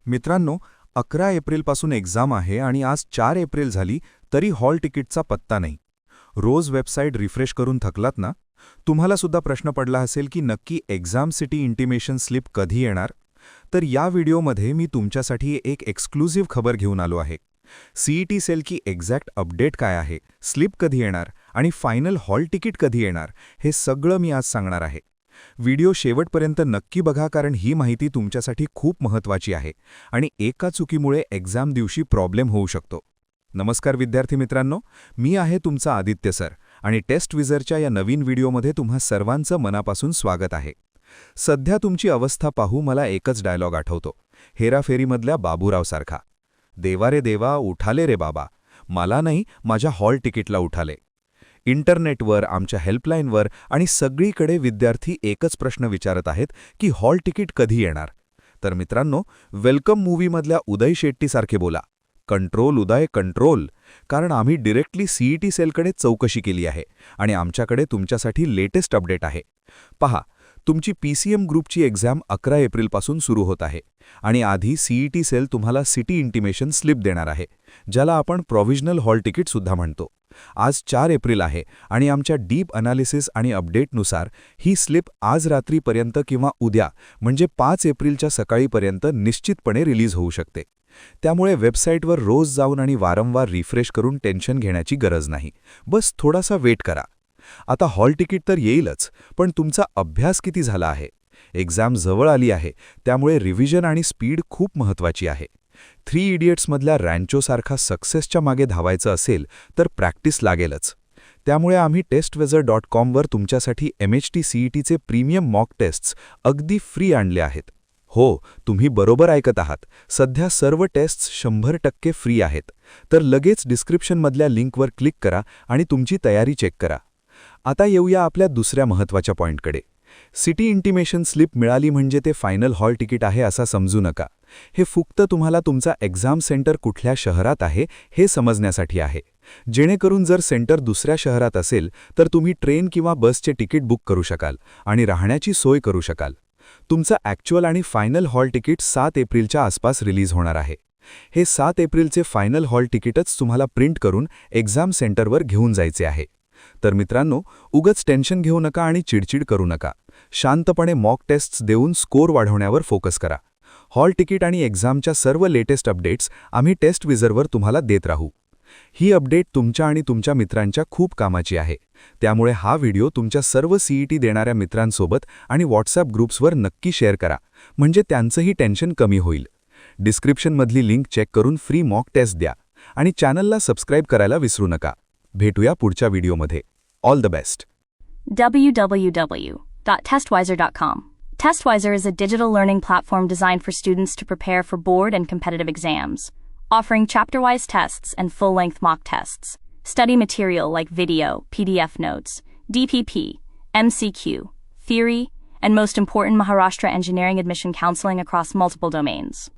मित्रांनो, 11 एप्रिलपासून एक्झाम आहे आणि आज 4 एप्रिल झाली तरी हॉल तिकीटचा पत्ता नाही. रोज वेबसाईट रिफ्रेश करून थकलात ना? तुम्हाला सुद्धा प्रश्न पडला असेल की नक्की एक्झाम सिटी इंटिमेशन स्लिप कधी येणार? तर या व्हिडिओमध्ये मी तुमच्यासाठी एक एक्सक्लुझिव्ह खबर घेऊन आलो आहे. सीईटी सेल की एक्झॅक्ट अपडेट काय आहे, स्लिप कधी येणार आणि फायनल हॉल तिकीट कधी येणार, हे सगळं मी आज सांगणार आहे. व्हिडिओ शेवटपर्यंत नक्की बघा, कारण ही माहिती तुमच्यासाठी खूप महत्त्वाची आहे आणि एका चुकीमुळे एक्झाम दिवशी प्रॉब्लेम होऊ शकतो. नमस्कार विद्यार्थी मित्रांनो, मी आहे तुमचा आदित्य सर आणि टेस्ट विझरच्या या नवीन व्हिडिओमध्ये तुम्हा सर्वांचं मनापासून स्वागत आहे. सध्या तुमची अवस्था पाहू मला एकच डायलॉग आठवतो, हेराफेरीमधल्या बाबूरावसारखा. देवा रे देवा, उठाले रे बाबा, मला नाही माझ्या हॉल तिकीटला उठाले. इंटरनेटवर, आमच्या हेल्पलाईनवर आणि सगळीकडे विद्यार्थी एकच प्रश्न विचारत आहेत की हॉल तिकीट कधी येणार. तर मित्रांनो, वेलकम मूव्हीमधल्या उदय शेट्टीसारखे बोला, कंट्रोल उदय कंट्रोल, कारण आम्ही डिरेक्टली सीईटी सेलकडे चौकशी केली आहे आणि आमच्याकडे तुमच्यासाठी लेटेस्ट अपडेट आहे. पहा, तुमची पीसीएम ग्रुपची एक्झाम 11 एप्रिलपासून सुरू होत आहे आणि आधी सीईटी सेल तुम्हाला सिटी इंटिमेशन स्लिप देणार आहे, ज्याला आपण प्रोव्हिजनल हॉल तिकीटसुद्धा म्हणतो. आज 4 एप्रिल आहे आणि आमच्या डीप अनालिसिस आणि अपडेटनुसार ही स्लिप आज रात्रीपर्यंत किंवा उद्या म्हणजे 5 एप्रिलच्या सकाळीपर्यंत निश्चितपणे रिलीज होऊ शकते. त्यामुळे वेबसाईटवर रोज जाऊन आणि वारंवार रिफ्रेश करून टेन्शन घेण्याची गरज नाही. बस थोडासा वेट करा. आता हॉल तिकीट तर येईलच, पण तुमचा अभ्यास किती झाला आहे? एक्झाम जवळ आली आहे, त्यामुळे रिव्हिजन आणि स्पीड खूप महत्त्वाची आहे. 3 इडियट्समधल्या रॅन्चोसारखा सक्सेसच्या मागे धावायचं असेल तर प्रॅक्टिस लागेलच. त्यामुळे आम्ही testwizard.com वर तुमच्यासाठी MHT CETचे प्रीमियम मॉक टेस्ट्स अगदी फ्री आणले आहेत. हो, तुम्ही बरोबर ऐकत आहात. सध्या सर्व टेस्ट्स 100% फ्री आहेत. तर लगेच डिस्क्रिप्शनमधल्या लिंकवर क्लिक करा आणि तुमची तयारी चेक करा. आता येऊया आपल्या दुसऱ्या महत्त्वाच्या पॉईंटकडे. सिटी इंटिमेशन स्लिप मिळाली म्हणजे ते फायनल हॉल तिकीट आहे असा समजू नका. हे फक्त तुम्हाला तुमचा एक्झाम सेंटर कुठल्या शहरात आहे हे समजण्यासाठी आहे. जेणेकरून जर सेंटर दुसऱ्या शहरात असेल तर तुम्ही ट्रेन किंवा बसचे तिकीट बुक करू शकाल आणि राहण्याची सोय करू शकाल. तुमचं ॲक्च्युअल आणि फायनल हॉल तिकीट 7 एप्रिलच्या आसपास रिलीज होणार आहे. हे 7 एप्रिलचे फायनल हॉल तिकीटच तुम्हाला प्रिंट करून एक्झाम सेंटरवर घेऊन जायचे आहे. तर मित्रांनो, उगाच टेन्शन घेऊ नका आणि चिडचिड करू नका. शांतपणे मॉक टेस्ट्स देऊन स्कोर वाढवण्यावर फोकस करा. हॉल तिकीट आणि एक्झामच्या सर्व लेटेस्ट अपडेट्स आम्ही टेस्ट विझरवर तुम्हाला देत राहू. ही अपडेट तुमच्या आणि तुमच्या मित्रांच्या खूप कामाची आहे. त्यामुळे हा व्हिडिओ तुमच्या सर्व सीईटी देणाऱ्या मित्रांसोबत आणि व्हॉट्सॲप ग्रुप्सवर नक्की शेअर करा, म्हणजे त्यांचंही टेन्शन कमी होईल. डिस्क्रिप्शनमधली लिंक चेक करून फ्री मॉक टेस्ट द्या आणि चॅनलला सबस्क्राईब करायला विसरू नका. भेटूया पुढच्या व्हिडिओमध्ये. All the best. www.testwizard.com. Testwizard is a digital learning platform designed for students to prepare for board and competitive exams, offering chapter-wise tests and full-length mock tests. Study material like video, PDF notes, DPP, MCQ, theory, and most important, Maharashtra engineering admission counseling across multiple domains.